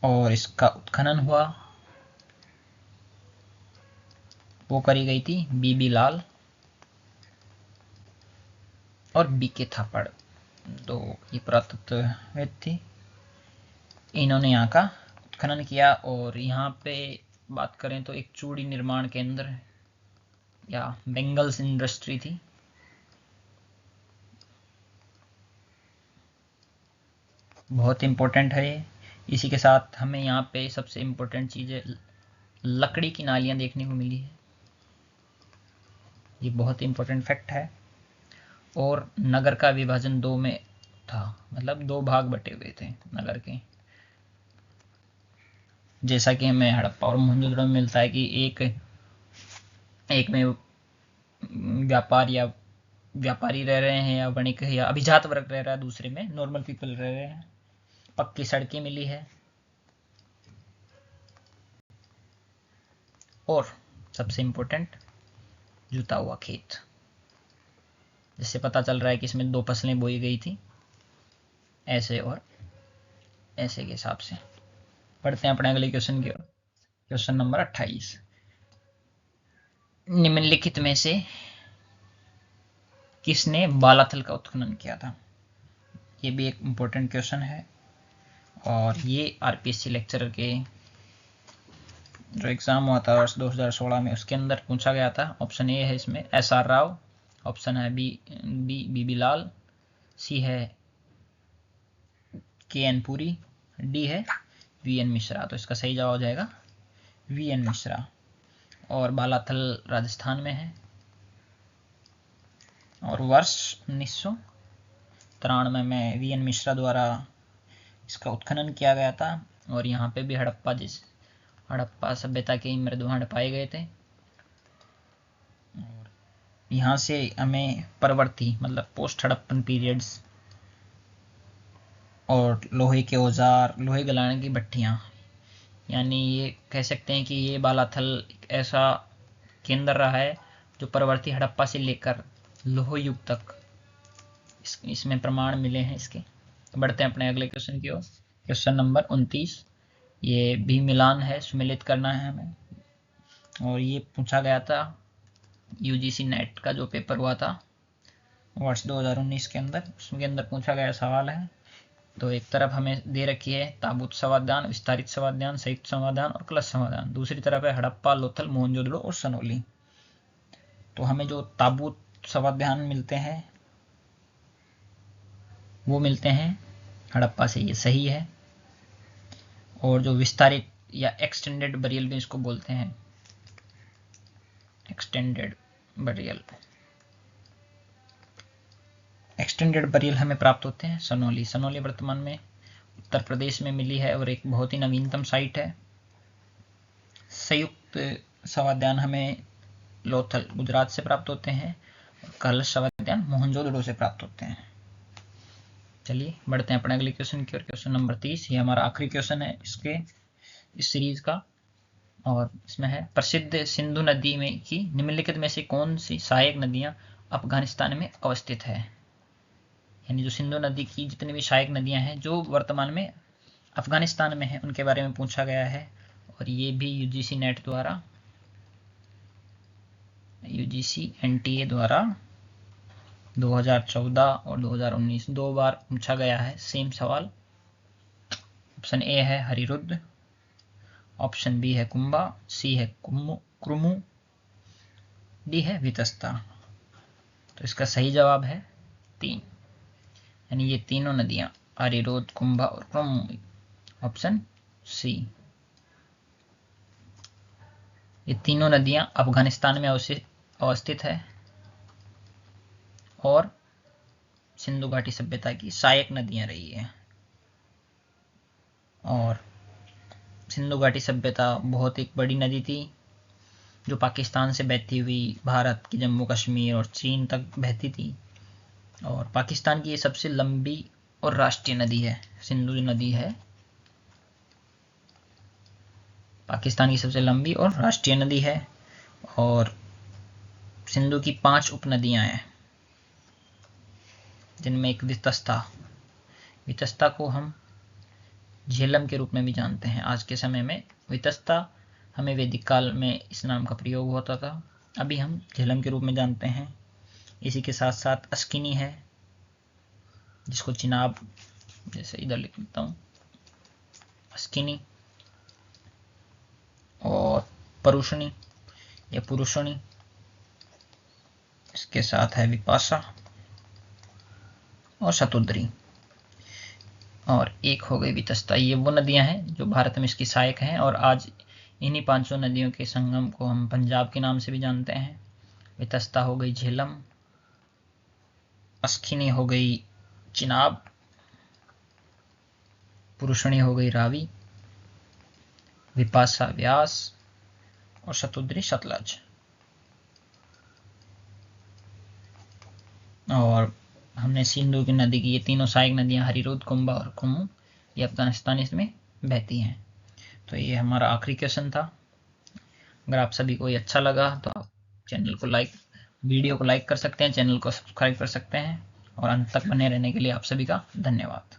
और इसका उत्खनन हुआ, वो करी गई थी बीबी लाल और बीके थापड़, तो ये पुरातत्वविद थी। इन्होंने यहाँ का उत्खनन किया। और यहाँ पे बात करें तो एक चूड़ी निर्माण केंद्र या बेंगल्स इंडस्ट्री थी। बहुत इंपॉर्टेंट है ये। इसी के साथ हमें यहाँ पे सबसे इम्पोर्टेंट चीज़ है, लकड़ी की नालियाँ देखने को मिली है। ये बहुत इंपॉर्टेंट फैक्ट है। और नगर का विभाजन 2 में था, मतलब 2 भाग बटे हुए थे नगर के। जैसा कि हमें हड़प्पा और मोहनजोदड़ो में मिलता है कि एक में व्यापारी रह रहे हैं या वणिक या अभिजात वर्ग रह रहा है, दूसरे में नॉर्मल पीपल रह रहे हैं। पक्की सड़कें मिली है। और सबसे इम्पोर्टेंट, जुता हुआ खेत, जिससे पता चल रहा है कि इसमें 2 फसलें बोई गई थी, ऐसे और ऐसे के हिसाब से। पढ़ते हैं अपने अगले क्वेश्चन की ओर। क्वेश्चन नंबर 28, निम्नलिखित में से किसने बालाथल का उत्खनन किया था? ये भी एक इम्पोर्टेंट क्वेश्चन है, और ये आरपीएससी लेक्चरर के जो एग्जाम हुआ था वर्ष 2016 में, उसके अंदर पूछा गया था। ऑप्शन ए है इसमें एसआर राव, ऑप्शन है बी बीबी लाल, सी है केएन पुरी, डी है वीएन मिश्रा। तो इसका सही जवाब हो जाएगा वीएन मिश्रा। और बालाथल राजस्थान में है, और वर्ष 1993 में वीएन मिश्रा द्वारा इसका उत्खनन किया गया था। और यहाँ पे भी हड़प्पा सभ्यता के मृदभांड पाए गए थे। और यहाँ से हमें परवर्ती, मतलब पोस्ट हड़प्पन पीरियड्स, और लोहे के औजार, लोहे गलाने की भट्टियाँ, यानी ये कह सकते हैं कि ये बालाथल एक ऐसा केंद्र रहा है जो परवर्ती हड़प्पा से लेकर लोह युग तक इसमें प्रमाण मिले हैं इसके। तो बढ़ते हैं अपने अगले क्वेश्चन की ओर। क्वेश्चन नंबर 29, ये भी मिलान है, सुमेलित करना है हमें। और ये पूछा गया था यूजीसी नेट का जो पेपर हुआ था वर्ष 2019 के अंदर, उसके अंदर पूछा गया सवाल है। तो एक तरफ हमें दे रखी है ताबूत समाधान, विस्तारित समाधान, संयुक्त समाधान और क्लश समाधान। दूसरी तरफ है हड़प्पा, लोथल, मोहनजोदड़ो और सनोली। तो हमें जो ताबूत समाधान मिलते हैं वो मिलते हैं हड़प्पा से, ये सही है। और जो विस्तारित या एक्सटेंडेड बरियल भी इसको बोलते हैं, एक्सटेंडेड बरियल हमें प्राप्त होते हैं सनोली। सनोली वर्तमान में उत्तर प्रदेश में मिली है और एक बहुत ही नवीनतम साइट है। संयुक्त समाधान हमें लोथल गुजरात से प्राप्त होते हैं, और कलश समाधान मोहनजोदड़ो से प्राप्त होते हैं। चलिए बढ़ते हैं अपने अगले क्वेश्चन की ओर। क्वेश्चन नंबर 30, ये हमारा आखिरी क्वेश्चन है इस सीरीज का, और इसमें है प्रसिद्ध सिंधु नदी में की निम्नलिखित में से कौन सी सहायक नदियां अफगानिस्तान में अवस्थित है? यानी जो सिंधु नदी की जितनी भी सहायक नदियां हैं जो वर्तमान में अफगानिस्तान में है, उनके बारे में पूछा गया है। और ये भी यूजीसी नेट द्वारा, यूजीसी एनटीए द्वारा 2014 और 2019 2 बार पूछा गया है सेम सवाल। ऑप्शन ए है हरिरुद्र, ऑप्शन बी है कुंभा, सी है क्रुमु, डी है वितस्ता। तो इसका सही जवाब है 3, यानी ये तीनों नदियां हरिरुद्र, कुंभा और क्रुमु, ऑप्शन सी। ये तीनों नदियां अफगानिस्तान में अवस्थित है और सिंधु घाटी सभ्यता की सहायक नदियां रही है। और सिंधु घाटी सभ्यता बहुत एक बड़ी नदी थी जो पाकिस्तान से बहती हुई भारत की जम्मू कश्मीर और चीन तक बहती थी। और पाकिस्तान की ये सबसे लंबी और राष्ट्रीय नदी है। सिंधु नदी है पाकिस्तान की सबसे लंबी और राष्ट्रीय नदी है। और सिंधु की 5 उपनदियां हैं जिनमें एक वितस्ता को हम झेलम के रूप में भी जानते हैं। आज के समय में वितस्ता हमें वैदिक काल में इस नाम का प्रयोग होता था, अभी हम झेलम के रूप में जानते हैं। इसी के साथ साथ अस्किनी है जिसको चिनाब, जैसे इधर लिख लेता हूँ अस्किनी, और परुषणी या पुरुषणी, इसके साथ है विपाशा और शतुद्री, और एक हो गई वितस्ता। ये वो नदियां हैं जो भारत में इसकी सहायक हैं। और आज इन्हीं 500 नदियों के संगम को हम पंजाब के नाम से भी जानते हैं। वितस्ता हो गई झेलम, अस्किनी हो गई चिनाब, पुरुषणी हो गई रावी, विपाशा व्यास और शतुद्री सतलज। और हमने सिंधु की नदी की ये तीनों सहायक नदियां हरिरुद, कुंभा और कुमु, ये अफगानिस्तान इसमें बहती हैं। तो ये हमारा आखिरी क्वेश्चन था। अगर आप सभी को ये अच्छा लगा तो आप वीडियो को लाइक कर सकते हैं, चैनल को सब्सक्राइब कर सकते हैं, और अंत तक बने रहने के लिए आप सभी का धन्यवाद।